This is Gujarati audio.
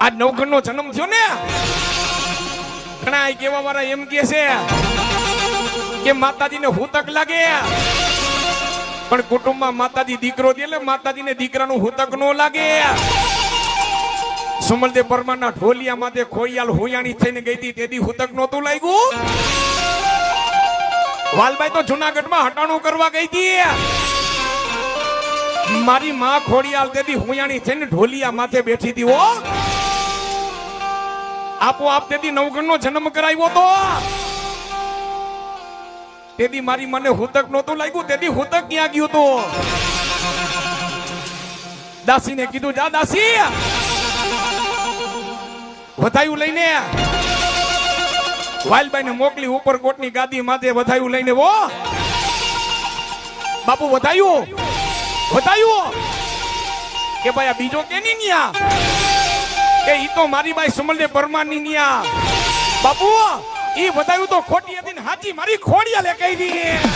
આજ નવઘણનો જન્મ થયો ને ઘણા કેવા વાળા એમ કે છે કે માતાજીને હુતક લાગે, પણ કુટુંબમાં માતાજી દીકરો દે એટલે માતાજીને દીકરાનું હુતક નો લાગે. સુમલદેવ પરમારના ઢોલિયા માથે ખોડિયાલ હુયાણી થઈને ગઈ હતી તેથી હુતક નહોતું લાગ્યું. વાલબાઈ તો જુનાગઢમાં હટાણું કરવા ગઈ હતી. મારી માં ખોડિયાલ તેથી હુયાણી થઈને ઢોલિયા માથે બેઠી હતી. હો આપોઆપ તેથી નવગણનો જન્મ કરાવ્યો તો તેથી મારી મને હુતક નહોતું લાગ્યું. તેથી હુતક ક્યાં ગયું હતું? દાસીને કીધું જા દાસી વધાયું લઈને વાલબાઈને મોકલી ઉપરકોટની ગાદી માથે વધાયું લઈને. વો બાપુ વધાયું વધાયું કે ભાઈ આ બીજો કેની ન્યા કે ઈ તો મારી બાઈ સુમલદેવ પરમારની ન્યા. બાપુ ઈ વધાયું તો ખોટી હતી ને હાચી મારી ખોડિયા લે કહી દી.